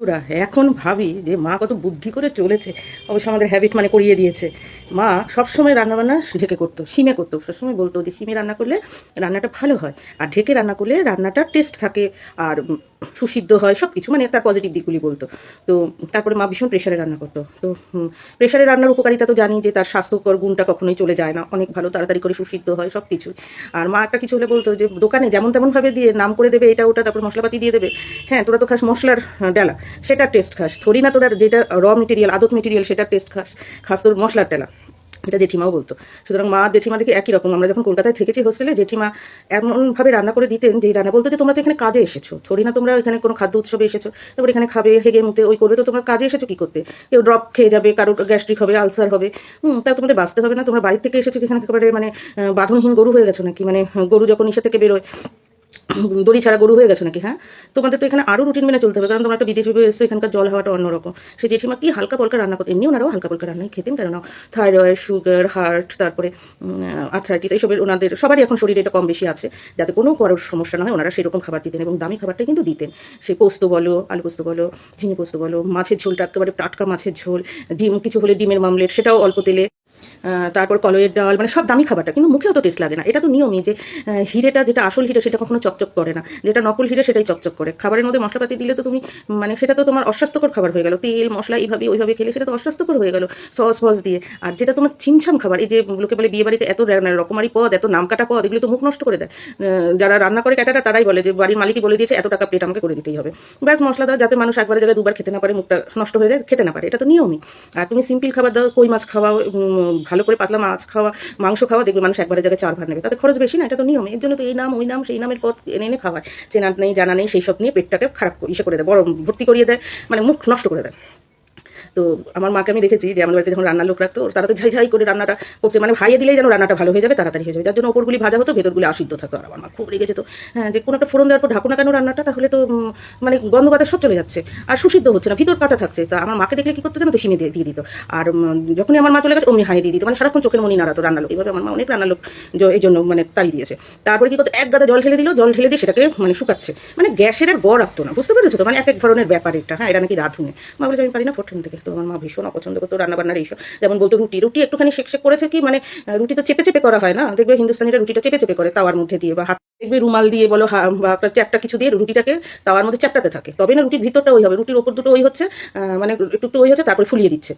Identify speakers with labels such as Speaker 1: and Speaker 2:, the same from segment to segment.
Speaker 1: ওরা এখন ভাবি যে মা কত বুদ্ধি করে চলেছে। অবশ্য আমাদের হ্যাবিট মানে করিয়ে দিয়েছে। মা সবসময় রান্নাবান্না ঢেকে করতো, শিমে করতো। সবসময় বলতো যে শিমে রান্না করলে রান্নাটা ভালো হয়, আর ঢেকে রান্না করলে রান্নাটার টেস্ট থাকে, আর সুসিদ্ধ হয়, সব কিছু মানে তার পজিটিভ দিকগুলি বলতো। তো তারপরে মা ভীষণ প্রেশারে রান্না করতো। তো প্রেশারে রান্নার উপকারিতা তো জানি, যে তার স্বাস্থ্যকর গুণটা কখনোই চলে যায় না, অনেক ভালো তাড়াতাড়ি করে সুসিদ্ধ হয় সব কিছু। আর মা একটা কিছু হলে বলতো যে দোকানে যেমন তেমনভাবে দিয়ে নাম করে দেবে এটা ওটা, তারপর মশলাপাতি দিয়ে দেবে। হ্যাঁ, তোরা তো খাস মশলার ডালা, সেটার টেস্ট খাস, থোড়ি না তোরা যেটা মেটেরিয়াল, আদত মেটেরিয়াল, সেটার টেস্ট খাস, খাস তোর মশলার টেলা। এটা জেঠিমাও বলতো। সুতরাং মা জেঠিমা দেখে একই রকম। আমরা যখন কলকাতায় থেকেছি হোস্টেলে, জেঠিমা এমনভাবে রান্না করে দিতেন যে রান্না বলতো যে তোমরা তো এখানে কাজে এসেছো, থোড়ি না তোমরা এখানে কোনো খাদ্য উৎসবে এসেছো, তারপর এখানে খাবে, হেগে মুতে ওই করবে, তো তোমরা কাজে এসেছো কী করতে? কেউ ড্রপ খেয়ে যাবে, কারোর গ্যাস্ট্রিক হবে, আলসার হবে, তাই তোমাদের বাঁচতে হবে না? তোমরা বাড়ির থেকে এসেছো এখানে একেবারে মানে বাঁধনহীন গরু হয়ে গেছো নাকি? মানে গরু যখন ইসে থেকে বেরোয় দড়ি ছাড়া গরু হয়ে গেছো নাকি? হ্যাঁ, তোমাদের তো এখানে আরও রুটিন মেনে চলতে হবে, কারণ তোমরা একটা বিদেশি এসছো, এখানকার জল হাওয়াটা অন্যরকম। সে জেঠিমা কি হালকা পালকা রান্না করতে, এমনি ওনারাও হালকা পালকা রান্নাই খেতেন, কেননা থাইরয়েড, সুগার, হার্ট, তারপরে আর্থ্রাইটিস, এইসবের ওনাদের সবারই এখন শরীরে এটা কম বেশি আছে, যাতে কোনো কারোর সমস্যা না হয় ওনারা সেরকম খাবার দিতেন, এবং দামি খাবারটাই কিন্তু দিতেন। সে পোস্ত বলো, আলু পোস্ত বলো, ঝিঙে পোস্ত বলো, মাছের ঝোলটা একেবারে টাটকা মাছের ঝোল, ডিম কিছু হলে ডিমের মামলেট, সেটাও অল্প তেলে, তারপর কলইয়ের ডাল, মানে সব দামি খাবারটা, কিন্তু মুখে অত টেস্ট লাগে না। এটা তো নিয়মই যে হিরেটা যেটা আসল হিরে সেটা কখনো চকচক করে না, যেটা নকল হিরে সেটাই চকচক করে। খাবারের মধ্যে মশলাপাতি দিলে তো তুমি মানে সেটা তো তোমার অস্বাস্থ্যকর খাবার হয়ে গেল, তেল মশলা এইভাবে ওইভাবে খেলে সেটা তো অস্বাস্থ্যকর হয়ে গেল সস ফস দিয়ে। আর যেটা তোমার ছিমছাম খাবার, এই যে লোকে বলে বিয়ে বাড়িতে এত রকমারি পদ, এত নামকাটা পদ, এগুলো তো মুখ নষ্ট করে দেয়। যারা রান্না করে ক্যাটারা তারাই বলে যে বাড়ির মালিকই বলে দিয়েছে এত টাকা প্লেট আমাকে করে দিতেই হবে, ব্যাস মশলা দাও যাতে মানুষ একবারের জায়গায় দুবার খেতে না পারে, মুখটা নষ্ট হয়ে যায়, খেতে না পারে, এটা তো নিয়মই। আর তুমি সিম্পল খাবার দাও, কই মাছ খাওয়াও, ভালো করে পাতলা মাছ খাওয়া, মাংস খাওয়া, দেখবে মানুষ একবারের জায়গায় 4 ভার নেবে, তাতে খরচ বেশি না, এটা তো নিয়ম। এর জন্য তো এই নাম ওই নাম সেই নামের পথ এনে এনে খাওয়ায়, চেনা নেই জানা নেই সেই সব নিয়ে পেটটাকে খারাপ ইসে করে দেয়, বড় ভর্তি করিয়ে দেয়, মানে মুখ নষ্ট করে দেয়। তো আমার মাকে আমি দেখেছি যে আমাদের বাড়িতে যখন রান্নার লোক রাখতো, তারা তো ঝাই ঝাই করে রান্নাটা করছে, মানে ভাইয়ে দিলেই যেন রান্নাটা ভালো হয়ে যাবে, তাড়াতাড়ি হয়ে যাবে, যার জন্য ওপরগুলি ভাজা হতো, ভেতরগুলি আসিদ্ধ থাকতো। আর আমার মা খুব রেগেছে তো, হ্যাঁ, যে কোনো একটা ফোড়ন দেওয়ার পর ঢাকো না কেন রান্নাটা, তাহলে তো মানে গন্ধ বাতাস সব চলে যাচ্ছে, আর সুসিদ্ধ হচ্ছে না, ভিতর কাঁচা থাকছে। তা আমার মাকে দেখলে কি করতে জানো তো, শিমে দিয়ে দিত। আর যখনই আমার মা চলে গেছে অমনি হাই দিয়ে দিত, মানে সারাক্ষণ চোখের মনি নাড়াতো রান্নার লোক। এইভাবে আমার মা অনেক রান্নার লোক এই জন্য মানে তাড়িয়ে দিয়েছে। তারপরে কি করতো, এক গাদা জল ঢেলে দিল, জল ঢেলে দিয়ে সেটাকে মানে শুকাচ্ছে, মানে গ্যাসের আর গড় রাখতো না, বুঝতে পেরেছো তো? মানে এক এক ধরনের ব্যাপার এটা। হ্যাঁ, এটা নাকি রাঁধুনে। মা বলেছে আমি পারি না প্রথম থেকে। তো আমার মা ভীষণ অপছন্দ করতো রান্নাবান্নার এইসব। যেমন বলতো রুটি রুটি একটুখানি শেক শেক করেছে কি, মানে রুটি তো চেপে চেপে করা হয় না, দেখবে হিন্দুস্তানিরা রুটিটা চেপে চেপে করে তাওয়ার মধ্যে দিয়ে, বা হাত দেখবে রুমাল দিয়ে বলো, বা একটা চ্যাপটা কিছু দিয়ে রুটিটাকে তাওয়ার মধ্যে চ্যাপটাতে থাকে, তবে না রুটির ভিতরটা ওই হবে, রুটির ওপর দুটো ওই হচ্ছে, মানে একটু একটু ওই হচ্ছে, তারপরে ফুলিয়ে দিচ্ছে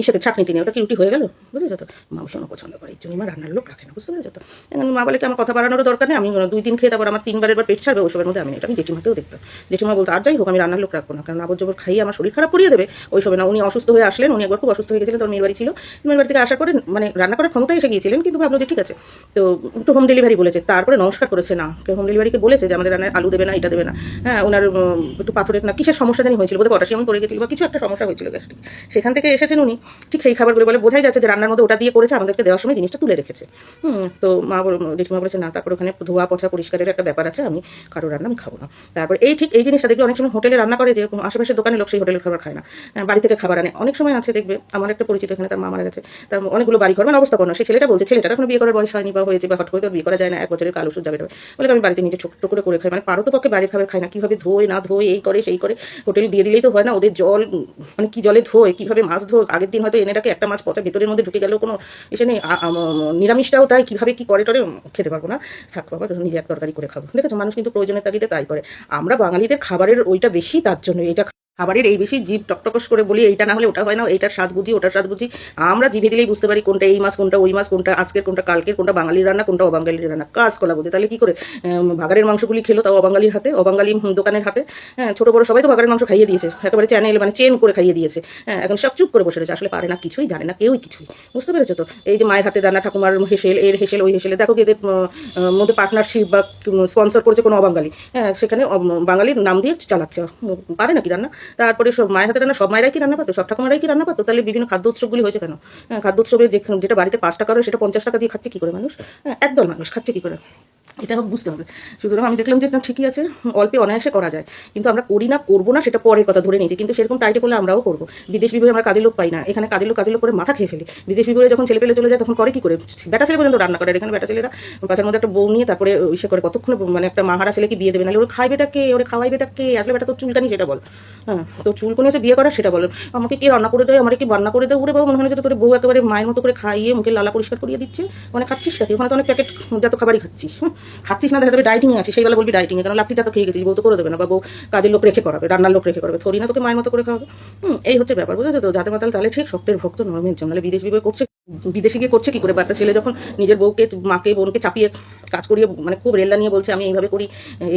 Speaker 1: ইসেতে ছাঁকনিতে নিয়ে, ওটা কি রুটি হয়ে গেল? বুঝেছো তো? মা ভীষণ পছন্দ করে, এই জন্যই মা রান্নার লোক রাখে না, বুঝতে পেরেছো তো? এখন মা বলে কি আমার কথা বাড়ানোরও দরকার নেই, আমি 2 দিন খেয়ে তারপর আমার 3বারের বার পেট ছাড়বে, ওইসবের মধ্যে আমি এটা আমি জেঠিমাকেও দেখতাম। জেঠিমা বলতো আর যাই হোক আমি রান্নার লোক রাখবো না, কারণ আবর জবর খাইয়ে আমার শরীর খারাপ করিয়ে দেবে, ওইসবে না। উনি অসুস্থ হয়ে আসলেন, উনি একবার খুব অসুস্থ হয়ে গেছিলেন, তোর মেয়ের বাড়ি ছিল, মেয়ের বাড়ি থেকে আসার পরে মানে রান্না করার ক্ষমতায় এসে গিয়েছিলেন, কিন্তু ভাবলো যে ঠিক আছে, তো একটু হোম ডেলিভারি বলেছে, তারপরে নমস্কার করেছে না, হোম ডেলিভারিকে বলেছে যে আমাদের রান্নায় আলু দেবে না, এটা দেবে না। হ্যাঁ, ওনার একটু পাথরের না কিসের সমস্যা জানি হয়েছিল, বোধহয় পটাশিয়াম পড়ে গেছিল বা কিছু একটা সমস্যা হয়েছিল গ্যাস্ট্রিক, সেখান থেকে এসেছেন উনি, ঠিক সেই খাবারগুলো বলে বোঝাই যাচ্ছে যে রান্নার মধ্যে ওটা দিয়ে করেছে, আমাদেরকে দেওয়ার সময় জিনিসটা তুলে রেখেছে। তো জেঠিমা বলেছে না, তারপর ওখানে ধোয়া পোছা পরিষ্কারের একটা ব্যাপার আছে, আমি কারো রান্না আমি খাবো না। তারপর এই ঠিক এই জিনিসটা দেখবে অনেক সময় হোটেলে রান্না করে, যে আশেপাশের দোকানের লোক সেই হোটেলের খাবার খায় না, বাড়ি থেকে খাবার আনে। অনেক সময় আছে দেখবে, আমার একটা পরিচিত এখানে, তার মা মারা গেছে, তার অনেকগুলো বাড়ি ঘর মানে অবস্থা কোনো, সেই ছেলেটা বলছে ছেলেটা এখন বিয়ে করার বয়স হয়নি বা হয়েছে, বা হট করে তো বিয়ে করা যায় না, 1 বছরের কাল ওষুধ যাবে, বলে আমি বাড়িতে নিজে ছোট্ট করে করে খাই, মানে পারো তো পক্ষে বাড়ির খাবার খাই না, কীভাবে ধোয় না ধোয়, এই করে সেই করে, হোটেল দিয়ে দিলেই তো হয় না, ওদের জল মানে কি জলে ধোয়, কীভাবে মাছ ধোয়, আগের দিন হয়তো এনে রাখে, একটা মাছ পচা ভেতরের মধ্যে ঢুকে গেলেও কোনো এসে নেই, নিরামিষটাও তাই, কীভাবে কী করে টরে খেতে পারবো না, থাক বাবা নিজে এক তরকারি করে খাবো। দেখেছো, মানুষ কিন্তু প্রয়োজনের তাগিদে তাই করে। আমরা বাঙালিদের খাবারের ওইটা বেশি, তার জন্য এটা খাবারের এই বেশি জিভ টকটকস করে বলি, এইটা না হলে ওটা হয় না, এইটার স্বাদ বুঝি, ওটার স্বাদ বুঝি। আমরা জিভে দিলেই বুঝতে পারি কোনটা এই মাছ, কোনটা ওই মাছ, কোনটা আজকের, কোনটা কালকের, কোনটা বাঙালির রান্না, কোনটা অবাঙালির রান্না, কাজ কলা বুঝে। তাহলে কি করে ভাগাড়ের মাংসগুলি খেলো, তাও অবাঙালির হাতে, অবাঙালি দোকানের হাতে। হ্যাঁ, ছোটো বড়ো সবাই তো ভাগাড়ের মাংস খাইয়ে দিয়েছে, একেবারে চ্যানেল মানে চেন করে খাইয়ে দিয়েছে। হ্যাঁ, এখন সব চুপ করে বসে রয়েছে, আসলে পারে না, কিছুই জানে না, কেউই কিছুই, বুঝতে পেরেছো তো? এই যে মায়ের হাতে রান্না, ঠাকুমার হেসেল, এর হেসেল ওই হেসেলে, দেখো এদের মধ্যে পার্টনারশিপ বা স্পন্সর করছে কোনো অবাঙালি, হ্যাঁ, সেখানে বাঙালির নাম দিয়ে চালাচ্ছে, পারে নাকি রান্না? তারপরে সব মায়ের হাতে রান্না, সব মায়েরাই কি রান্না পাতো, সব ঠাকুমারাই কি রান্না পাতো? তাহলে বিভিন্ন খাদ্য উৎসবগুলি হয়েছে কেন? হ্যাঁ, খাদ্য উৎসবে যেটা বাড়িতে 5 টাকা হয় সেটা 50 টাকা দিয়ে খাচ্ছে কি করে মানুষ? হ্যাঁ, একদল মানুষ খাচ্ছে কি করে? এটা বুঝতে হবে। সুতরাং আমি দেখলাম যে না, ঠিকই আছে, অল্পে অনায়াসে করা যায়, কিন্তু আমরা করি না, করবো না, সেটা পরের কথা ধরে নিয়েছি। কিন্তু সেরকম টাইটে করলে আমরাও করবো। বিদেশ বিভুয়ে আমরা কাজের লোক পাই না, এখানে কাজের লোক করে মাথা খেয়ে ফেলি। বিদেশ বিভুয়ে যখন ছেলে পেলে চলে যায় তখন করে কি করে, বেটা ছেলে পর্যন্ত রান্না করে। আর এখানে বেটা ছেলেরা পাশার মধ্যে একটা বউ নিয়ে তারপরে ইসে করে কতক্ষণ, মানে একটা মাহারা ছেলেকে বিয়ে দেবে, নাহলে ওরা খাইবেটা কে, ওরা খাওয়াইবেটা কে, আসলে বেটা তো চুলকানি সেটা বল। হ্যাঁ, তো চুলকনি হচ্ছে বিয়ে করা সেটা বল। আমাকে কে রান্না করে দেয়, আমাকে কি বান্না করে দেয়, ওরে বাবা মনে হয় যে তোর বউ একেবারে মায়ের মতো করে খাইয়ে মুখে লালা পরিষ্কার করিয়ে দিচ্ছে। মানে খাচ্ছিস নাকি, ওখানে তো অনেক প্যাকেট যত খাবারই খাচ্ছিস। খাচ্ছিস না, দেখা যাবে ডাইটিং আছে, সেই বেলা বলবি ডাইটিং, কারণ লাঠিটা তো খেয়ে গেছিস, বউ তো করে দেবে না, বা বউ কাজের লোক রেখে করাবে, রান্নার লোক রেখে করাবে, থরি না তোকে মায়ের মতো করে খাওয়াবে। এই হচ্ছে ব্যাপার, বুঝেছো তো? যাতে মাতাল তাহলে ঠিক, শক্তের ভক্ত নরমের জন্য। নাহলে বিদেশ বিভুয়ে করছে, বিদেশে গিয়ে করছে কি করে? বা একটা ছেলে যখন নিজের বউকে, মাকে, বোনকে চাপিয়ে কাজ করিয়ে, মানে খুব রেল্লা নিয়ে বলছে আমি এইভাবে করি,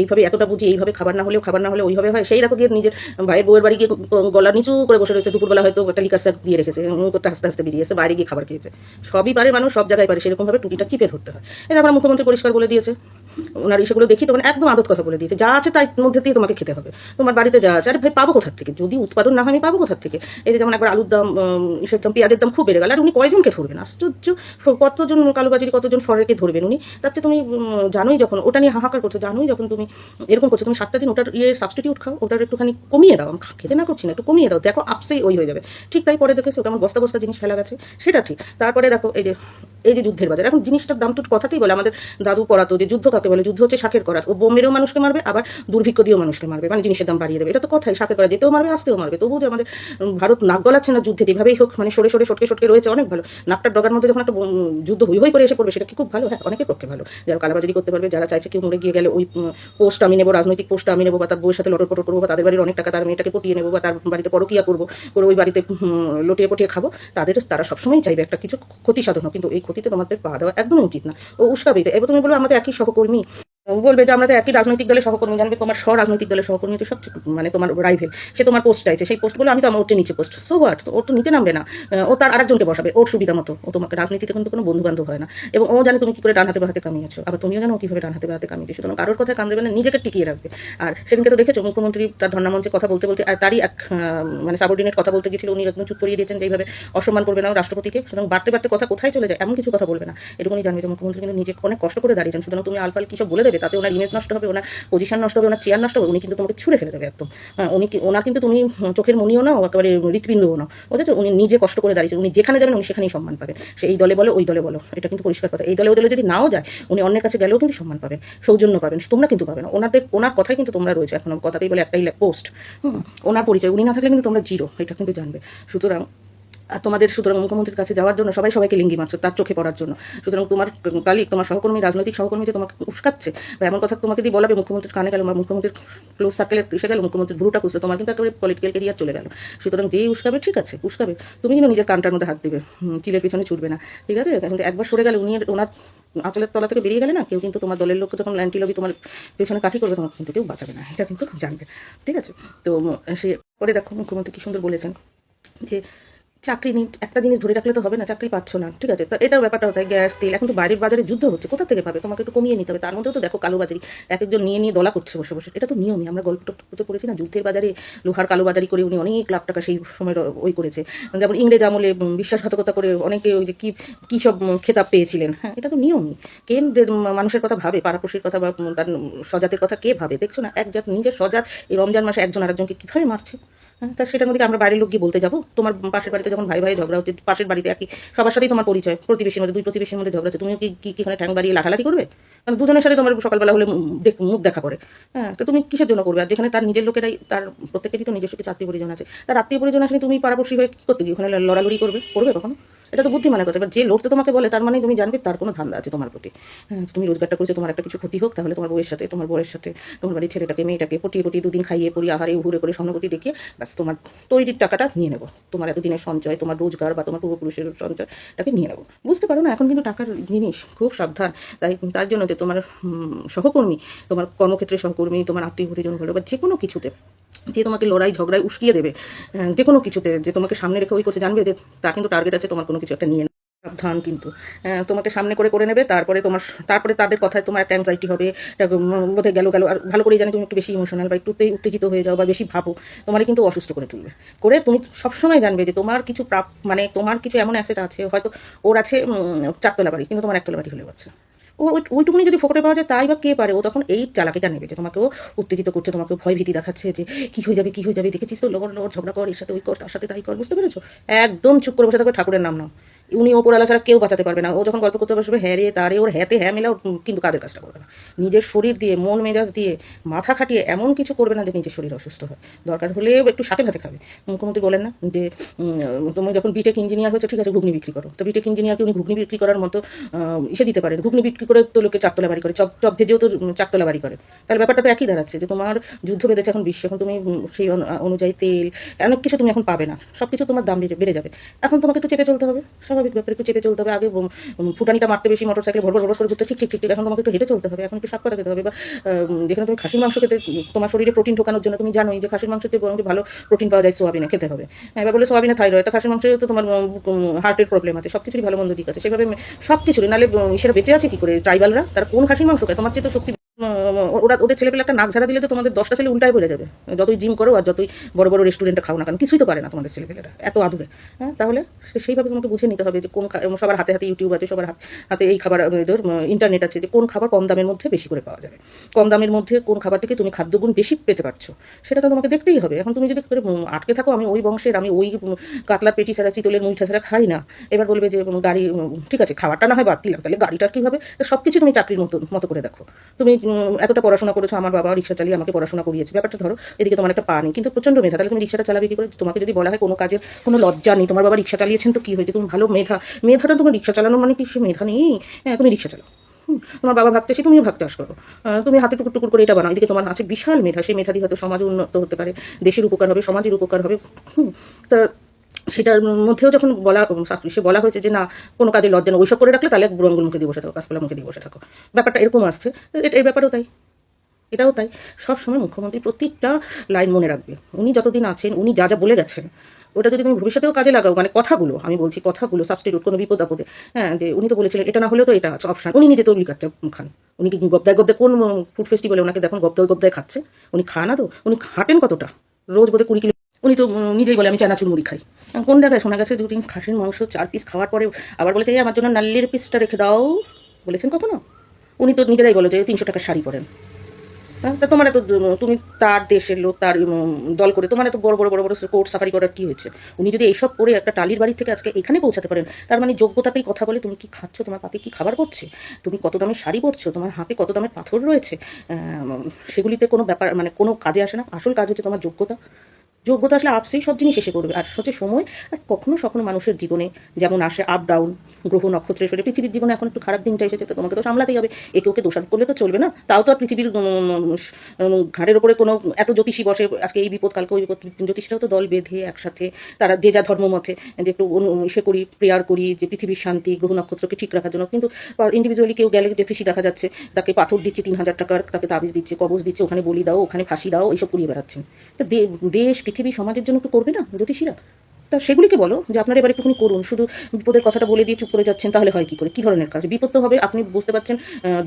Speaker 1: এইভাবে এতটা বুঝি, এইভাবে খাবার না হলে ওইভাবে হয়, সেই রাখো গিয়ে নিজের ভাইয়ের বউয়ের বাড়ি গিয়ে গলা নিচু করে বসে রয়েছে, দুপুরবেলা হয়তো একটা লিকার শাক দিয়ে রেখেছে, করতে আস্তে আস্তে বেরিয়ে এসে বাইরে গিয়ে খাবার খেয়েছে। সবই পারে মানুষ, সব জায়গায় পারে, সেরকমভাবে টুটিটা চিপে ধরতে হয়। এই আমার মুখ্যমন্ত্রী পরিষ্কার বলে দিয়েছে, ওনার ইসেগুলো দেখি তখন একদম আদত কথা বলে দিয়েছে, যা আছে তার মধ্যে দিয়ে তোমাকে খেতে হবে, তোমার বাড়িতে যা আছে। আরে ভাই, পাবো কোথার থেকে? যদি উৎপাদন না হয় আমি পাবো কোথার থেকে? এই যে যেমন একবার আলুর দাম, ইসের দাম, পেঁয়াজের দাম খুব বেড়ে গেল, আর উনি কয়জনকে ধরবেন? আশ্চর্য, কতজন কালোবাজারি, কতজন ফরেকে ধরবেন উনি? তার চেয়ে তুমি জানোই যখন ওটা নিয়ে হাহাকার করছো, জানোই যখন তুমি এরকম করছো, তুমি 7টা দিন ওটার সাবস্টিটিউট খাও, ওটার একটুখানি কমিয়ে দাও। আমি খেতে না করছি না, একটু কমিয়ে দাও, দেখো আপসেই ওই হয়ে যাবে। ঠিক তাই পরে দেখেছো ওটা আমার বস্তা বস্তা জিনিস ফেলা গেছে, সেটা ঠিক। তারপরে দেখো এই যে যুদ্ধের বাজার, এখন জিনিসটার দাম তো কথাতেই বলে, আমাদের দাদু পড়াতো যে যুদ্ধ কাকে বলে, যুদ্ধ হচ্ছে শাকের করাত। ও বোম মেরেও মানুষকে মারবে, আবার দুর্ভিক্ষ দিয়েও মানুষকে মারবে, মানে জিনিসের দাম বাড়িয়ে দেবে। এটা তো কথাই, শাকের করা যেতেও মারবে, আসতেও মারবে। তবু যে আমাদের ভারত নাক গলাচ্ছে না যুদ্ধে, যেভাবেই হোক, মানে সরে সরে সটকে সটকে রয়েছে, অনেক ভালো। নাকটার ডগার মধ্যে যখন একটা যুদ্ধ হই হই করে এসে পড়বে, সেটা কি খুব ভালো? হ্যাঁ, অনেকের পক্ষে ভালো, যারা কালাবাজারি করতে পারবে, যারা চাইছে কেউ মরে গিয়ে গেলে ওই পোস্ট আমি নেবো, রাজনৈতিক পোস্ট আমি নেবো, বা তার বউয়ের সাথে লটর পটর করবো, বা তাদের বাড়ির অনেক টাকা তার মেয়েটাকে পটিয়ে নেবো, বা তার বাড়িতে পরকিয়া করবো, করে ওই বাড়িতে লটিয়ে পটিয়ে খাবো, তারা সবসময় চাইবে একটা কিছু ক্ষতি সাধন হোক, কিন্তু এই ক্ষতিতে তোমাদের পা দেওয়া একদমই উচিত না। ও উস্কাবে। এবার তুমি বলবে আমাদের একই সহকর্মী, বলবে যে আমরা তো একই রাজনৈতিক দলের সহকর্মী, জানবে তোমার রাজনৈতিক দলের সহকর্মী তো সব, মানে তোমার রাইভেল, সে তোমার পোস্ট চাইছে, সেই পোস্টগুলো আমি তো আমার ওর নিচে পোস্ট, সো হোয়াট, ওর তো নিতে নামবে না, ও তার আরেকজনকে বসাবে ওর সুবিধা মতো। ও তোমাকে রাজনীতিতে কিন্তু কোনো বন্ধু বান্ধব হয় না, এবং ও জানে তুমি কি করে ডান হাতে বা হাতে কামিয়েছো, আবার তুমিও জানো কিভাবে ডান হাতে বা হাতে কামিয়েছো। সুতরাং কারোর কথা কান দেবে না, নিজেকে টিকিয়ে রাখবে। আর সেদিনকে তো দেখেছো মুখ্যমন্ত্রী তার ধর্ণামঞ্চে কথা বলতে বলতে, আর তারই এক মানে সাবঅর্ডিনেট কথা বলতে গিয়েছিল, উনি একদম চুপ করিয়ে দিয়েছেন যে এইভাবে অসম্মান করবে না রাষ্ট্রপতিকে। সুতরাং বাড়তে বাড়তে কথা কোথায় চলে যায়, এমন কিছু কথা বলবে না, এটুকুনি জানবে যে মুখ্যমন্ত্রী কিন্তু নিজে অনেক কষ্ট করে দাঁড়িয়েছেন। সুতরাং তুমি আলফাল কি সব বলে দেবে, তাতে ওনার ইমেজ নষ্ট হবে, ওনার পজিশন নষ্ট হবে, ওনার চেয়ার নষ্ট হবে, উনি কিন্তু তোমাকে ছুঁড়ে ফেলে দেবে একদম। ওনার কিন্তু তুমি চোখের মনিও না, একেবারে হৃৎপিণ্ডও না, বুঝেছো? উনি নিজে কষ্ট করে দাঁড়িয়েছেন, উনি যেখানে যাবেন উনি সেখানেই সম্মান পাবেন, সে এই দলে বলো ওই দলে বলো, এটা কিন্তু পরিষ্কার কথা। এই দলে ওই দলে যদি নাও যায়, উনি অন্যের কাছে গেলেও কিন্তু সম্মান পাবেন, সৌজন্য পাবেন, তোমরা কিন্তু পাবে না। ওনার কথাই কিন্তু তোমরা রয়েছে, এখন কথাতেই বলে একটাই পোস্ট, ওনার পরিচয়, উনি না থাকলে কিন্তু তোমরা জিরো, এটা কিন্তু জানবে। সুতরাং সুতরাং মুখ্যমন্ত্রীর কাছে যাওয়ার জন্য সবাই সবাইকে লিঙ্গি মারছো তার চোখে পড়ার জন্য। সুতরাং তোমার কালিক, তোমার সহকর্মী, রাজনৈতিক সহকর্মী যে তোমাকে উস্কাচ্ছে বা এমন কথা তোমাকে দিয়ে বলাবে, মুখ্যমন্ত্রীর কানে গেল বা মুখ্যমন্ত্রীর ক্লোজ সার্কেলে এসে গেল, মুখ্যমন্ত্রীর ভ্রুটা কুচলো, তোমার কিন্তু একেবারে পলিটিক্যাল কেরিয়ার চলে গেল। সুতরাং যেই উস্কাবে, ঠিক আছে উস্কাবে, তুমি কিন্তু নিজের কানটার মধ্যে হাত দেবে, চিলের পিছনে ছুটবে না, ঠিক আছে? কিন্তু একবার সরে গেলে ওনার আঁচলের তলা থেকে বেরিয়ে গেলে না, কেউ কিন্তু তোমার দলের লোক যখন ল্যান্টি লবি তোমার পেছনে কাঠি করবে, তোমাকে কিন্তু কেউ বাঁচাবে না, এটা কিন্তু জানবে, ঠিক আছে? তো সে পরে দেখো মুখ্যমন্ত্রী কি সুন্দর বলেছেন যে চাকরি নেই, একটা জিনিস ধরে রাখলে তো হবে না, চাকরি পাচ্ছ না, ঠিক আছে? তো এটার ব্যাপারটা হতো, গ্যাস তেল, এখন তো বাইরের বাজারে যুদ্ধ হচ্ছে, কোথা থেকে পাবে? তোমাকে একটু কমিয়ে নিতে হবে। তার মধ্যেও তো দেখো কালোবাজারি, এক একজন নিয়ে নিয়ে দলা করছে বসে বসে, এটা তো নিয়মই। আমরা গল্পটা পড়েছি না, যুদ্ধের বাজারে লোহার কালোবাজারি করে উনি অনেক লাখ টাকা সেই সময় ওই করেছে। যেমন ইংরেজ আমলে বিশ্বাসঘাতকতা করে অনেকে ওই যে কি সব খেতাব পেয়েছিলেন। হ্যাঁ, এটা তো নিয়মই। কে মানুষের কথা ভাবে, পাড়াপড়শির কথা বা তার স্বজাতের কথা কে ভাবে? দেখছো না, এক জাত নিজের স্বজাত এই রমজান মাসে একজন আরেকজনকে কীভাবে মারছে। হ্যাঁ, তা সেটার মধ্যে আমরা বাইরের লোক গিয়ে বলতে যাবো? তোমার পাশের বাড়িতে যখন ভাই ভাই ঝগড়া হচ্ছে, পাশের বাড়িতে একই, সবার সাথেই তোমার পরিচয়, প্রতিবেশীর মধ্যে, দুই প্রতিবেশীর মধ্যে ঝগড়া হচ্ছে, তুমিও কি এখানে ঠ্যাং বাড়িয়ে লাঠালাঠি করবে? কারণ দুজনের সাথে তোমার সকালবেলা হলে মুখ দেখা পড়ে। হ্যাঁ, তো তুমি কিসের জন্য করবে? আর যেখানে তার নিজের লোকেরাই, তার প্রত্যেকেরই তো নিজস্ব কিছু আত্মীয় পরিজন আছে, তার আত্মীয় পরিজন আসলে তুমি পাড়াপড়শি হয়ে কী করতে গিয়ে ওখানে লড়ালড়ি করবে কখনো? এটা তো বুদ্ধিমানের কথা। এবার যে লড়তে তোমাকে বলে, তার মানে তুমি জানবে তার কোনো ধান্দা আছে তোমার প্রতি। হ্যাঁ, তুমি রোজগারটা করেছো, তোমার একটা কিছু ক্ষতি হোক, তাহলে তোমার বউয়ের সাথে, তোমার বরের সাথে, তোমার বাড়ির ছেলেটাকে মেয়েটাকে পটিয়ে দুদিন খাইয়ে পড়িয়ে আহারে ঘুরে করে সহানুভূতি দেখিয়ে ব্যাস তোমার তৈরির টাকাটা নিয়ে নেবো, তোমার এতদিনের সঞ্চয়, তোমার রোজগার বা তোমার পূর্বপুরুষের সঞ্চয়টাকে নিয়ে নেবো। বুঝতে পারো না, এখন কিন্তু টাকার জিনিস খুব সাবধান। তার জন্য যে তোমার সহকর্মী, তোমার কর্মক্ষেত্রে সহকর্মী, তোমার আত্মীয় পরিজন হলো বা যে কোনো কিছুতে যে তোমাকে লড়াই ঝগড়ায় উস্কিয়ে দেবে, যে কোনো কিছুতে যে তোমাকে সামনে রেখে ওই করছে, জানবে যে তা কিন্তু টার্গেট আছে তোমার কোনো কিছু একটা নিয়ে। সাবধান কিন্তু, তোমাকে সামনে করে নেবে, তারপরে তাদের কথায় তোমার একটা অ্যাংজাইটি হবে, বোধহয় গেল। আর ভালো করেই জানি তুমি একটু বেশি ইমোশনাল বা একটু উত্তেজিত হয়ে যাও বা বেশি ভাবো, তোমার কিন্তু অসুস্থ করে তুলবে। তুমি সবসময় জানবে যে তোমার কিছু মানে তোমার কিছু এমন অ্যাসেট আছে, হয়তো ওর আছে 4 তলা বাড়ি, কিন্তু তোমার 1 তলা বাড়ি হলেও আছে। ওইটুকুনি যদি ফোকটে পাওয়া যায় তাই বা কে পারে, ও তখন এই চালাকিটা নেবে যে তোমাকেও উত্তেজিত করছে, তোমাকে ভয় ভীতি দেখাচ্ছে যে কী হয়ে যাবে কী হয়ে যাবে, দেখেছিস তো লগর লগর ঝগড়া কর, এর সাথে ওই কর তার সাথে তাই কর, বুঝতে পেরেছো? একদম চুপ করে বসে থাকবে, ঠাকুরের নাম নাও। উনি ওপরওয়ালা ছাড়া কেউ বাঁচাতে পারবে না। ও যখন গল্প করতে বসবে হ্যাঁ রে তারে ওর হ্যাঁতে হ্যাঁ মেলাও, কিন্তু কাজের কাজটা করবে না। নিজের শরীর দিয়ে মন মেজাজ দিয়ে মাথা খাটিয়ে এমন কিছু করবে না যে নিজের শরীর অসুস্থ হয়। দরকার হলে একটু সাথে ভাতে খাবে। মুখ্যমন্ত্রী বলেন না যে তুমি যখন বিটেক ইঞ্জিনিয়ার হয়েছে ঠিক আছে ঘুগনি বিক্রি করো, তো বিটেক ইঞ্জিনিয়ারকে উনি ঘুগনি বিক্রি করার মতো ইসে দিতে পারেন। ঘুগনি বিক্রি করে তো লোকে চারতলা বাড়ি করে, চপ চপ ভেজেও তো চারতলা বাড়ি করে। তাহলে ব্যাপারটা তো একই দাঁড়াচ্ছে যে তোমার যুদ্ধ বেঁধেছে এখন বিশ্বে, এখন তুমি সেই অনুযায়ী তেল অনেক কিছু তুমি এখন পাবে না, সব কিছু তোমার দাম বেড়ে যাবে। এখন তোমাকে একটু চেপে চলতে হবে, স্বাভাবিক ব্যাপার, একটু চেপে চলতে হবে। আগে ফুটানিটা মারতে বেশি মোটর সাইকেল ভর ভর করে ঘুরতে, ঠিক ঠিক ঠিক ঠিক, এখন তোমাকে একটু হেঁটে চলতে হবে, এখন একটু শাক পাতা খেতে হবে। বা যেখানে তুমি খাসির মাংস খেতে, তোমার শরীরে প্রোটিন ঢোকানোর জন্য তুমি জানোই যে খাসির মাংসতে বরং ভালো প্রোটিন পাওয়া যায় সোয়াবিনে, খেতে হবে। এবার বলে সোয়াবিনে থাইরয়েড, তো খাসির মাংসে তো তোমার হার্টের প্রবলেম আছে, সব কিছুরই ভালো মন্দ দিক আছে, সেভাবে সব কিছুরই। নাহলে সেটা বেঁচে আছে কি করে ট্রাইবালরা? তারা কোন খাসির মাংস খায়? তোমার চেয়ে তো শক্তি ওরা, ওদের ছেলেপেলে একটা নাক ঝাড়া দিলে তো তোমাদের 10টা ছেলে উল্টায় পড়ে যাবে, যতই জিম করো আর যতই বড় বড় রেস্টুরেন্টে খাও না কেন, কিছুই তো পারে না তোমাদের ছেলেপেলেরা, এত আদুরে। হ্যাঁ, তাহলে সেইভাবে তোমাকে বুঝে নিতে হবে যে কোন সবার হাতে হাতে ইউটিউব আছে, সবার হাতে এই খাবার ইন্টারনেট আছে, যে কোন খাবার কম দামের মধ্যে বেশি করে পাওয়া যাবে, কম দামের মধ্যে কোন খাবার থেকে তুমি খাদ্যগুণ বেশি পেতে পারছো, সেটা তো তোমাকে দেখতেই হবে। এখন তুমি যদি আটকে থাকো আমি ওই বংশের, আমি ওই কাতলার পেটি ছাড়া চিতলের মুইঠা ছাড়া খাই না, এবার বলবে যে গাড়ি, ঠিক আছে খাবারটা না হয় বাদ দিলাম, তাহলে গাড়িটার কীভাবে? সব কিছু তুমি চাকরির মতো মতো করে দেখো। তুমি এতটা পড়াশোনা করেছো, আমার বাবা রিক্সা চালিয়ে আমাকে পড়াশোনা করিয়েছে, ব্যাপারটা ধরো এদিকে তোমার একটা পা নেই কিন্তু প্রচণ্ড মেধা, তাহলে তুমি রিক্সাটা চালাবে কি করে? তোমাকে যদি বলা হয় কোনো কাজের কোনো লজ্জা নেই, তোমার বাবা রিক্সা চালিয়েছেন তো কী হয়েছে, তুমি ভালো মেধাটা তোমার রিক্সা চালানো মানে কি সে মেধা নেই? হ্যাঁ, তুমি রিক্সা চালাও, তোমার বাবা ভাবতেছি তুমিও ভাবতে আস করো, তুমি হাতে টুকুর টুকুর করে এটা বানাও, এদিকে তোমার আছে বিশাল মেধা, সেই মেধা দিয়ে হয়তো সমাজ উন্নত হতে পারে, দেশের উপকার হবে, সমাজের উপকার হবে। তা সেটার মধ্যেও যখন সে বলা হয়েছে যে না কোনো কাজে লজ্জা না, ওইসব করে রাখলে তাহলে বুড়ঙ্গুল মুখে দিয়ে বসে থাকো, কাজপালা মুখে দিয়ে বসে থাকো, ব্যাপারটা এরকম আসছে। এর ব্যাপারেও তাই, এটাও তাই। সবসময় মুখ্যমন্ত্রী প্রত্যেকটা লাইন মনে রাখবে, উনি যতদিন আছেন উনি যা যা বলে গেছেন ওটা যদি তুমি ভবিষ্যতেও কাজে লাগাও, মানে কথাগুলো আমি বলছি, কথাগুলো সাবস্টিটিউট কোনো বিপদ আপদে, হ্যাঁ, যে উনি তো বলেছিলেন এটা না হলেও তো এটা আছে অপশান, উনি নিজে তো লিকাচ্চা খান, উনি কি গবদায় গবদায় কোন ফুড ফেস্টিভ্যালে ওনাকে দেখুন গবদায় গবদায় খাচ্ছে, উনি খান না তো, উনি হাঁটেন কতটা, রোজ বোধহয় 20 কিলো, উনি তো নিজেই বলে আমি চানাচুর মুড়ি খাই। কোন জায়গায় শোনা গেছে 2 দিন খাসির মাংস 4 পিস খাওয়ার পরে আবার বলেছে এই আমার জন্য নাল্লির পিসটা রেখে দাও, বলেছেন কখনো? উনি তো নিজেরাই বলে যে 300 টাকার শাড়ি পরেন। হ্যাঁ, তা তোমার এত, তুমি তার দেশের লোক, তার দল করে তোমার এত বড় বড় বড় বড় কোর্ট সাফারি করার কি হয়েছে? উনি যদি এইসব করে একটা টালির বাড়ি থেকে আজকে এখানে পৌঁছাতে পারেন, তার মানে যোগ্যতাতেই কথা বলে। তুমি কি খাচ্ছ, তোমার পাতে কি খাবার পড়ছে, তুমি কত দামের শাড়ি পরছো, তোমার হাতে কত দামের পাথর রয়েছে, সেগুলিতে কোনো ব্যাপার মানে কোনো কাজে আসে না। আসল কাজ হচ্ছে তোমার যোগ্যতা। যোগ্যতা আসলে আপসেই সব জিনিস এসে করবে। আর হচ্ছে সময়, আর কখনো সখনো মানুষের জীবনে যেমন আসে আপ ডাউন, গ্রহ নক্ষত্রের ফেরে পৃথিবীর জীবনে এখন একটু খারাপ দিনটা এসেছে, তো তোমাকে তো সামলাতেই হবে। একে ওকে দোষারোপ করলে তো চলবে না। তাও তো আর পৃথিবীর ঘাড়ের ওপরে কোনো এত জ্যোতিষী বসে আজকে এই বিপদ কালকে ওই বিপদ, জ্যোতিষীরাও তো দল বেঁধে একসাথে তারা যে যা ধর্ম মতে যে একটু সে করি, প্রেয়ার করি যে পৃথিবীর শান্তি, গ্রহ নক্ষত্রকে ঠিক রাখার জন্য। কিন্তু ইন্ডিভিজুয়ালি কেউ গেলে জ্যোতিষী দেখা যাচ্ছে তাকে পাথর দিচ্ছে 3000 টাকার, তাকে তাবিজ দিচ্ছে, কবজ দিচ্ছে, ওখানে বলি দাও, ওখানে ফাঁসি দাও, এইসব করিয়ে বেড়াচ্ছেন। তো দেশ পৃথিবী সমাজের জন্য একটু করবে না জ্যোতিষীরা? তা সেগুলিকে বলো যে আপনারা এবার একটুখানি করুন। শুধু বিপদের কথাটা বলে দিয়ে চুপ করে যাচ্ছেন, তাহলে হয় কি করে? কী ধরনের কাজ? বিপদ তো হবে, আপনি বুঝতে পারছেন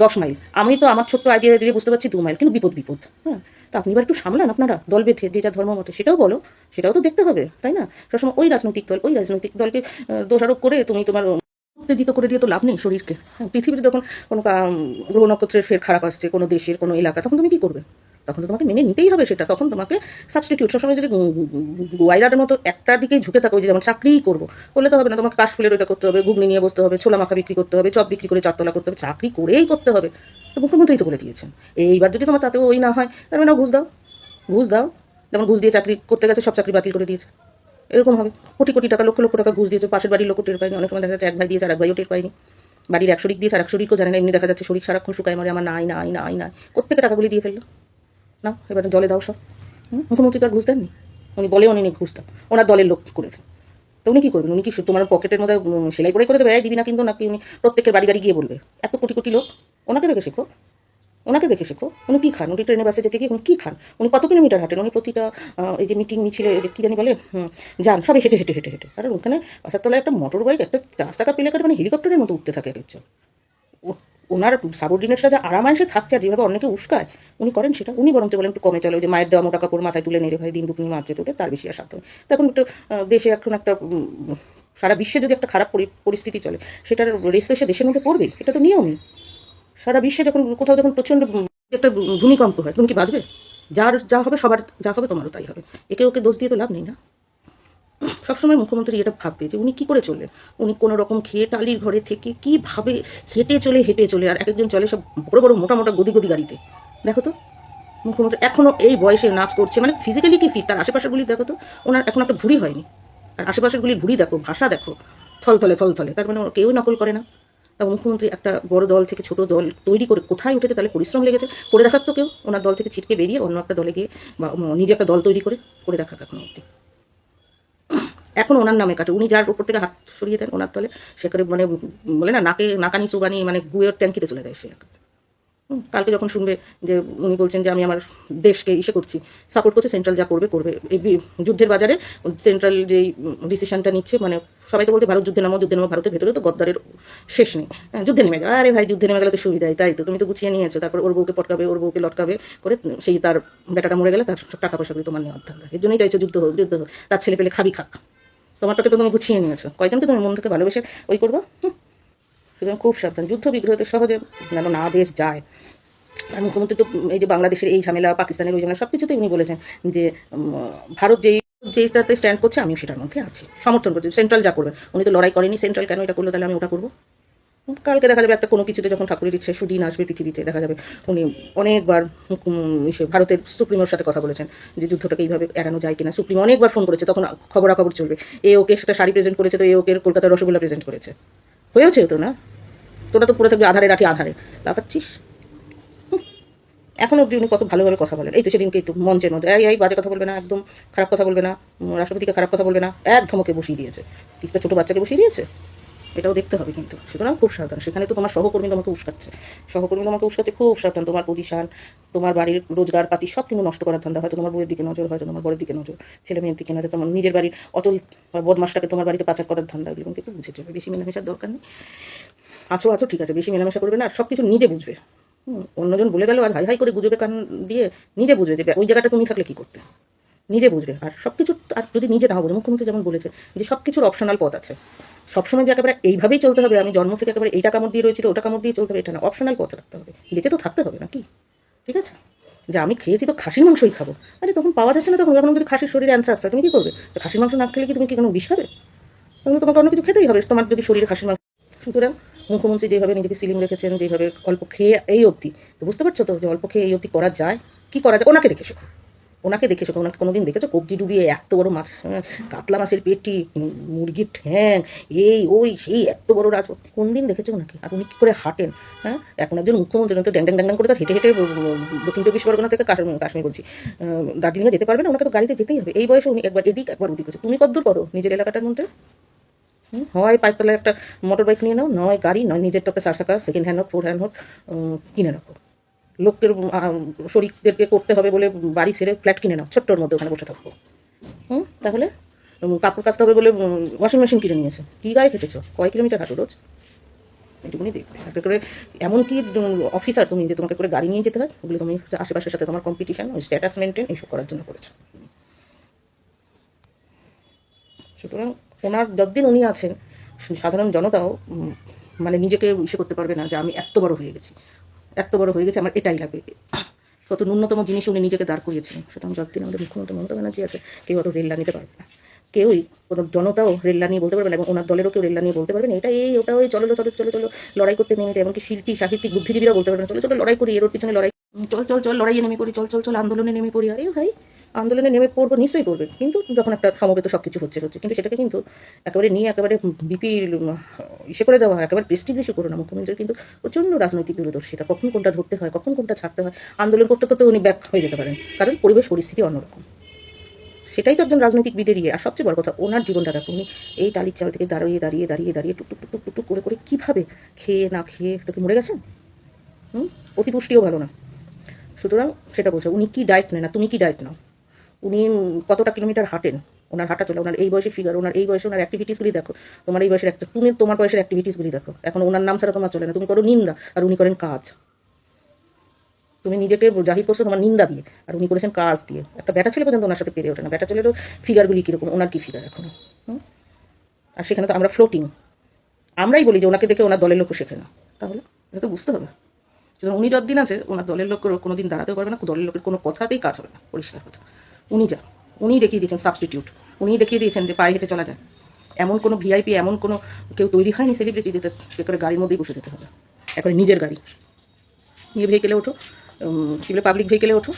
Speaker 1: 10 মাইল, আমি তো আমার ছোট্ট আইডিয়া দিয়ে বুঝতে পারছি 2 মাইল, কিন্তু বিপদ বিপদ। হ্যাঁ, তা আপনি এবার একটু সামলান, আপনারা দল বেঁধে যে যা ধর্ম মতে, সেটাও বলো, সেটাও তো দেখতে হবে, তাই না? সবসময় ওই রাজনৈতিক দলকে দোষারোপ করে তুমি তোমার উত্তেজিত করে দিয়ে তো লাভ নেই শরীরকে। হ্যাঁ, পৃথিবীতে যখন কোনো গ্রহ নক্ষত্রের ফের খারাপ আসছে কোনো দেশের কোনো এলাকা, তখন তুমি কী করবে? তখন তো তোমাকে মেনে নিতেই হবে সেটা। তখন তোমাকে সাবস্টিটিউট, সবসময় যদি ওয়াইরাটের মতো একটার দিকেই ঝুঁকে থাকো, যে যেমন চাকরিই করবো, করলে তো হবে না। তোমাকে কাশফুলের ওইটা করতে হবে, ঘুগনি নিয়ে বসতে হবে, ছোলা মাখা বিক্রি করতে হবে, চপ বিক্রি করে চারতলা করতে হবে, চাকরি করেই করতে হবে। তো মুখ্যমন্ত্রী তো বলে দিয়েছেন। এইবার যদি তোমার তাতেও ওই না হয়, তার মানে ঘুষ দাও, ঘুষ দাও। যেমন ঘুষ দিয়ে চাকরি করতে গেছে, সব চাকরি বাতিল করে দিয়েছে, এরকম হবে। কোটি কোটি টাকা, লক্ষ লক্ষ টাকা ঘুষ দিয়েছে, পাশের বাড়ির লোক টের পায়নি, অনেক সময় দেখা যাচ্ছে এক ভাই দিয়েছে আর এক ভাইও টের পায়নি, বাড়ির 1 শরিক দিয়েছে আর 1 শরিকও জানে না, এমনি দেখা যাচ্ছে শরিক সারাক্ষণ শুকায় মারে আমার নাই নাই নাই নাই, কোত্থেকে টাকাগুলি দিয়ে ফেললো না, এবার জলে দাও সব। মুখ্যমন্ত্রী তো আর ঘুষ দেননি, উনি বলে উনি ঘুষ দাও, ওনার দলের লোক করেছে। তো উনি কী করবেন? উনি কি তোমার পকেটের মধ্যে সেলাই করে দেবে, দিবি না কিন্তু, নাকি উনি প্রত্যেকের বাড়ি বাড়ি গিয়ে বলবে? এত কোটি কোটি লোক, ওনাকে দেখে শেখো, ওনাকে দেখে শেখো। উনি কী খান? উনি ট্রেনে বাসে যেতে গিয়ে উনি কী খান? উনি কত কিলোমিটার হাঁটেন? উনি প্রতিটা এই যে মিটিং মিছিলে যে কী জানি বলে যান, সবাই হেঁটে হেঁটে হেঁটে হেঁটে। আর ওখানে বাসার তলায় একটা মোটর বাইক, একটা 4 চাকা পেলে মানে হেলিকপ্টারের মতো উঠতে থাকে একজন। ওনার সাবঅর্ডিনেটরা যা আরামায়েসে থাকছে আর যেভাবে অনেকে উস্কায়, উনি করেন সেটা? উনি বরঞ্চ বলেন একটু কমে চলো, যে মায়ের দেওয়া মোটা কাপড় মাথায় তুলে নেড়ে ভাই দিন দুপুরে মারছে তোদের, তার বেশি আর সাধ্য নেই। তখন একটু দেশে এখন একটা সারা বিশ্বে যদি একটা খারাপ পরিস্থিতি চলে, সেটার রেস এসে দেশের মধ্যে পড়বেই, এটা তো নিয়মই। সারা বিশ্বে যখন কোথাও যখন প্রচণ্ড একটা ভূমিকম্প হয়, তুমি কি বাঁচবে? যার যা হবে সবার যা হবে তোমারও তাই হবে। একে ওকে দোষ দিয়ে তো লাভ নেই না। সবসময় মুখ্যমন্ত্রী এটা ভাববে যে উনি কী করে চললেন, উনি কোনো রকম খেয়ে টালির ঘরে থেকে কীভাবে হেঁটে চলে, আর এক একজন চলে সব বড় বড় মোটা মোটা গদি গদি গাড়িতে। দেখো তো মুখ্যমন্ত্রী এখনও এই বয়সে নাচ করছে, মানে ফিজিক্যালি কি ফিট, তার আশেপাশেরগুলি দেখো তো, ওনার এখন একটা ভুঁড়ি হয়নি, আর আশেপাশেরগুলির ভুঁড়ি দেখো, ভাষা দেখো, থলথলে, তার মানে কেউ নকল করে না। তা মুখ্যমন্ত্রী একটা বড় দল থেকে ছোট দল তৈরি করে কোথায় উঠেছে, তাহলে পরিশ্রম লেগেছে, করে দেখার তো কেউ ওনার দল থেকে ছিটকে বেরিয়ে অন্য একটা দলে গিয়ে বা নিজে একটা দল তৈরি করে দেখাক এখনো অব্দি। এখন ওনার নামে কাটে, উনি যার উপর থেকে হাত সরিয়ে দেন ওনার দলে, সেখানে মানে বলে না নাকানি চুবানি, মানে গুয়ের ট্যাঙ্কিতে চলে যায় সে। কালকে যখন শুনবে যে উনি বলছেন যে আমি আমার দেশকে করছি, সাপোর্ট করছে, সেন্ট্রাল যা করবে এই যুদ্ধের বাজারে সেন্ট্রাল যেই ডিসিশনটা নিচ্ছে, মানে সবাই তো বলছে ভারত যুদ্ধে নামো, ভারতের ভেতরে তো গদ্দারের শেষ নেই, যুদ্ধে নেমে যাও। আরে ভাই, যুদ্ধে নেমে গেলে তো সুবিধাই, তাই তো তুমি তো গুছিয়ে নিয়েছো, তারপর ওর বউকে পটকাবে, ওর বউকে লটকাবে করে, সেই তার বেটাটা মরে গেলে তার সব টাকা পয়সাগুলো তোমার নেওয়ার ধান্দা, এর জন্যই চাইছো যুদ্ধ হোক, তার ছেলে পেলে খাবি খাক, তোমারটাকে তো তুমি গুছিয়ে নিয়েছো, কয়জনকে তুমি মন থেকে ভালোবেসে ওই করবো। সুতরাং খুব সাবধান, যুদ্ধ বিগ্রহতে সহজে যেন না দেশ যায়। আর মুখ্যমন্ত্রী তো এই যে বাংলাদেশের এই ঝামেলা, পাকিস্তানের ওই ঝামেলা, সব কিছুতেই উনি বলেছেন যে ভারত যেটাতে স্ট্যান্ড করছে আমিও সেটার মধ্যে আছি, সমর্থন করছি, সেন্ট্রাল যা করবে। উনি তো লড়াই করেনি, সেন্ট্রাল কেন এটা করলো, তাহলে আমি ওটা করবো। কালকে দেখা যাবে একটা কোনো কিছুতে যখন ঠাকুরের ইচ্ছে সুদিন আসবে পৃথিবীতে, দেখা যাবে উনি অনেকবার ভারতের সুপ্রিমোর সাথে কথা বলেছেন যে যুদ্ধটাকে এইভাবে এড়ানো যায় কিনা। সুপ্রিমো অনেকবার ফোন করেছে, তখন খবরাখবর চলবে, ওকে সেটা শাড়ি প্রেজেন্ট করেছে, তো ওকে কলকাতার রসগোল্লা প্রেজেন্ট করেছে, হয়েছেও তো না। তোরা তো পুরো থাকবে আধারে রাখি আধারে লাগাচ্ছিস। এখন অব্দি উনি কত ভালোভাবে কথা বলেন, এই তো সেদিনকে একটু মঞ্চের মধ্যে এই বাজে কথা বলবে না, একদম খারাপ কথা বলবে না, রাষ্ট্রপতিকে খারাপ কথা বলবে না, এক ধমকে বসিয়ে দিয়েছে, একটা ছোটো বাচ্চাকে বসিয়ে দিয়েছে, এটাও দেখতে হবে কিন্তু। সুতরাং খুব সাবধান, সেখানে তো তোমার সহকর্মী তোমাকে উস্কাচ্ছে, খুব সাবধান। তোমার পজিশন, তোমার বাড়ির রোজগার পাতি সব কিন্তু নষ্ট করার ধান্দা, হয়তো তোমার বউয়ের দিকে নজর, হয়তো তোমার বরের দিকে নজর, ছেলে মেয়ের দিকে নজর, তোমার নিজের বাড়ির অচল বদমাসটাকে তোমার বাড়িতে পাচার করার ধান্দা, এগুলো কিন্তু একটু বুঝে যাবে। বেশি মেলামেশার দরকার নেই, আছো ঠিক আছে, বেশি মেলামেশা করবে না, আর সব কিছু নিজে বুঝবে। অন্যজন বলে গেল আর হাই করে গুজবে কান দিয়ে, নিজে বুঝবে যে ওই জায়গাটা তুমি থাকলে কী করতে, নিজে বুঝবে। আর সব কিছু, আর যদি নিজে নাও বোঝে, মুখ্যমন্ত্রী যেমন বলেছে যে সব কিছুর অপশনাল পথ আছে, সবসময় যে একেবারে এইভাবেই চলতে হবে, আমি জন্ম থেকে একেবারে এইটা কামড় দিয়ে রয়েছি তো ওটা কামড় দিয়ে চলতে হবে, এটা না, অপশনাল পথ রাখতে হবে, বেঁচে তো থাকতে হবে নাকি। ঠিক আছে, যে আমি খেয়েছি তো খাসির মাংসই খাবো, আরে তখন পাওয়া যাচ্ছে না, তখন যখন যদি খাসির শরীরে অ্যান্সার আসছে তুমি কী করবে? তো খাসির মাংস না খেলে কি তুমি কি কোনো বিষ খাবে? তখন তোমাকে অন্য কিছু খেতেই হবে তোমার যদি শরীরে খাসির মাংস। সুতরাং মুখ্যমন্ত্রী যেভাবে নিজেকে সিলিং রেখেছেন, যেভাবে অল্প খেয়ে এই অবধি, তো বুঝতে পারছো তো যে অল্প খেয়ে এই অবধি করা যায়, কী করা যায়, ওনাকে দেখে শেখো, ওনাকে কোনোদিন দেখেছো কবজি ডুবিয়ে এত বড় মাছ, কাতলা মাছের পেটি, মুরগির ঠ্যাং, এই ওই সেই এত বড় রাজ, কোন দিন দেখেছো ওনাকে? আর উনি কী করে হাঁটেন? হ্যাঁ, এখন একজন মুখ্যমন্ত্রী তো ড্যাং ড্যাং করে তার হেঁটে দক্ষিণ চব্বিশ পরগনা থেকে কাশ্মীর বলছি দার্জিলিংয়ে যেতে পারবে না, ওনাকে তো গাড়িতে যেতেই হবে। এই বয়সে উনি একবার এদিক একবার ওদিক করছে, তুমি কদ্দূর করো নিজের এলাকাটার মধ্যে? হয় পাঁচতলায় একটা মোটর বাইক নিয়ে নাও, নয় গাড়ি, নয় নিজের তো একটা 4 চাকা সেকেন্ড হ্যান্ড হোক, 4 হ্যান্ড হোক কিনে রাখো। লোকের শরীরদেরকে করতে হবে বলে বাড়ি ছেড়ে ফ্ল্যাট কিনে নাও, ছোট্টর মধ্যে ওখানে বসে থাকবো। তাহলে কাপড় কাচতে হবে বলে ওয়াশিং মেশিন কিনে নিয়েছে, কী গায়ে কেটেছো, কয় কিলোমিটার হাঁটো রোজ, এটুকুনি দেখবে। একটা করে এমন কি অফিসার তুমি যে তোমাকে করে গাড়ি নিয়ে যেতে হয়, ওগুলো তুমি আশেপাশের সাথে তোমার কম্পিটিশন, ওই স্ট্যাটাস মেনটেন এইসব করার জন্য করেছো। সুতরাং ওনার যতদিন উনি আছেন, সাধারণ জনতাও মানে নিজেকে করতে পারবে না যে আমি এত বড় হয়ে গেছি, আমার এটাই লাগবে। কত ন্যূনতম জিনিসে উনি নিজেকে দাঁড় করিয়েছেন। সুতরাং যতদিন আমাদের মুখ্যমন্ত্রী মমতা ব্যানার্জি আছে, কেউ অত রেল্লা নিতে পারবে না, কেউই কোনো জনতাও রেল্লা নিয়ে বলতে পারবে না, এবং ওনার দলেরও কেউ রেল্লা নিয়ে বলতে পারবে না এটা এই ওটা ওই চলো লড়াই করতে নেমে যায়। এমনকি শিল্পী সাহিত্যিক বুদ্ধিজীবীরা বলতে পারবে না চলো লড়াই করি, এর পিছনে লড়াই, চল লড়াইয়ে নেমে পড়ি, চল আন্দোলনে নেমে পড়ি। আরে ভাই, আন্দোলনে নেমে পড়বো, নিশ্চয়ই পড়বে, কিন্তু যখন একটা সমবেত সব কিছু হচ্ছে, কিন্তু সেটাকে কিন্তু একেবারে নিয়ে একেবারে বিপি করে দেওয়া হয়, একেবারে প্রেস্টিজ ইস্যু করো না। মুখ্যমন্ত্রীর কিন্তু প্রচণ্ড রাজনৈতিক দূরদর্শিতা, কখন কোনটা ধরতে হয়, কখন কোনটা ছাড়তে হয়। আন্দোলন করতে করতে উনি ব্যাক হয়ে যেতে পারেন, কারণ পরিস্থিতি অন্যরকম। সেটাই তো একজন রাজনৈতিক ইয়ে। আর সবচেয়ে বড় কথা, ওনার জীবনটা দেখো, উনি এই টালির চাল থেকে দাঁড়িয়ে টুকটুক করে কীভাবে খেয়ে না খেয়ে তোকে মরে গেছেন। অতিপুষ্টিও ভালো না। সুতরাং সেটা বলছে, উনি কি ডায়েট নেন না, তুমি কি ডায়েট নাও, উনি কতটা কিলোমিটার হাঁটেন, ওনার হাঁটা চলে, ওনার এই বয়সের ফিগার, ওনার এই বয়সে ওনার অ্যাক্টিভিটিসগুলি দেখো, তোমার এই বয়সের তুমি তোমার বয়সের অ্যাক্টিভিটিসগুলি দেখো। এখন ওনার নাম ছাড়া তোমার চলে না, তুমি করো নিন্দা আর উনি করেন কাজ। তুমি নিজেকে জাহির করছো তোমার নিন্দা দিয়ে, আর উনি করেছেন কাজ দিয়ে। একটা ব্যাটা ছেলে পর্যন্ত ওনার সাথে পেরে ওঠে না, ব্যাটা ছেলেরও ফিগারগুলি কীরকম, ওনার কী ফিগার এখনো। আর সেখানে তো আমরা ফ্লোটিং, আমরাই বলি যে ওনাকে দেখে ওনার দলের লোকও শেখে না, তাহলে এটা তো বুঝতে হবে। সুতরাং উনি যতদিন আছে ওনার দলের লোক কোনো দিন দাঁড়াতেও পারবে না, দলের লোকের কোনো কথাতেই কাজ হবে না, পরিষ্কার কথা। উনিই দেখিয়ে দিয়েছেন সাবস্টিটিউট, উনিই দেখিয়ে দিয়েছেন যে পায়ে হেঁটে চলা যায়। এমন কোনো ভিআইপি, এমন কোনো কেউ তৈরি হয়নি সেলিব্রিটি যেতে করে গাড়ির মধ্যেই বসে যেতে হবে, এখন নিজের গাড়ি নিয়ে ভেহিকেলে ওঠো, কী বলে পাবলিক ভেহিকেলে ওঠো,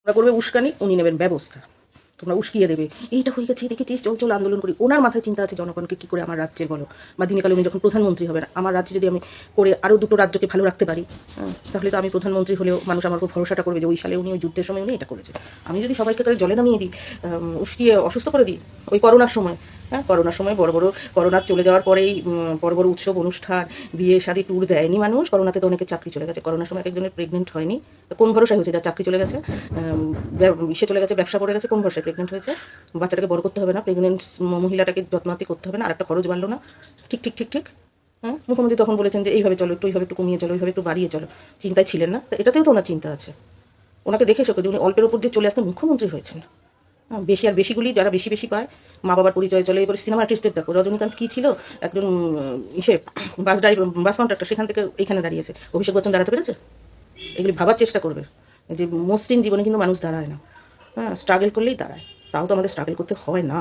Speaker 1: ওরা করবে উস্কানি, উনি নেবেন ব্যবস্থা। তোমরা উস্কিয়ে দেবে, এইটা হয়ে গেছে, দেখেছিস, চল চল আন্দোলন করি। ওনার মাথায় চিন্তা আছে জনগণকে কী করে আমার রাজ্যের বলো, বা দিনকালে উনি যখন প্রধানমন্ত্রী হবেন, আমার রাজ্যে যদি আমি করে আরও দুটো রাজ্যকে ভালো রাখতে পারি, তাহলে তো আমি প্রধানমন্ত্রী হলেও মানুষ আমার উপর ভরসাটা করবে যে ওই সালে উনি ওই যুদ্ধের সময় উনি এটা করেছে। আমি যদি সবাইকে তাহলে জলে নামিয়ে দিই, উস্কিয়ে অসুস্থ করে দিই, ওই করোনার সময়, করোনার সময় বড় বড় করোনার চলে যাওয়ার পরেই বড় বড় উৎসব অনুষ্ঠান, বিয়ে শাদী ট্যুর দেয়নি মানুষ। করোনাতে তো অনেকে চাকরি চলে গেছে, করোনার সময় একজনের প্রেগনেন্ট হয়নি, কোন ভরসায় হয়েছে, যার চাকরি চলে গেছে, সে চলে গেছে, ব্যবসা পড়ে গেছে, কোন ভরসায় প্রেগনেন্ট হয়েছে, বাচ্চাটাকে বড় করতে হবে না, প্রেগনেন্ট মহিলাটাকে যত্নাতি করতে হবে না, আর একটা খরচ বাড়লো না। ঠিক ঠিক ঠিক ঠিক। মুখ্যমন্ত্রী তখন বলেছেন যে এইভাবে চলো, এইভাবে একটু কমিয়ে চলো, এইভাবে একটু বাড়িয়ে চলো। চিন্তায় ছিলেন না, তো এটাতেও তো ওনার চিন্তা আছে। ওনাকে দেখে শোকে যে উনি অল্পের উপর দিয়ে চলে আসতে মুখ্যমন্ত্রী হয়েছেন। বেশি আর বেশিগুলি যারা বেশি বেশি পায়, মা বাবার পরিচয় চলে। এবার সিনেমা আর্টিস্টের দেখো, রজনীকান্ত কী ছিল, একজন বাস ড্রাইভার, বাস কন্ট্রাক্টর, সেখান থেকে এইখানে দাঁড়িয়েছে। অভিষেক বচ্চন দাঁড়াতে পেরেছে? এগুলি ভাবার চেষ্টা করবে যে মসৃণ জীবনে কিন্তু মানুষ দাঁড়ায় না, স্ট্রাগল করলেই দাঁড়ায়। তাও তো আমাদের স্ট্রাগল করতে হয় না।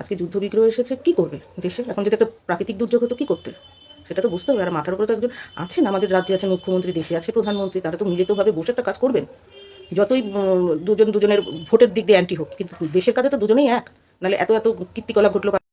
Speaker 1: আজকে যুদ্ধ বিগ্রহ এসেছে, কী করবে দেশে? এখন যদি একটা প্রাকৃতিক দুর্যোগ হতো, কী করতে? সেটা তো বুঝতে হবে। আর মাথার উপরে তো একজন আছেন, আমাদের রাজ্যে আছেন মুখ্যমন্ত্রী, দেশে আছে প্রধানমন্ত্রী, তারা তো মিলিতভাবে বসে একটা কাজ করবেন। যতই দুজনের ভোটের দিক দিয়ে অ্যান্টি হোক, কিন্তু দেশের কাজে তো দুজনেই এক, নাহলে এত এত কীর্তিকলাপ ঘটলো।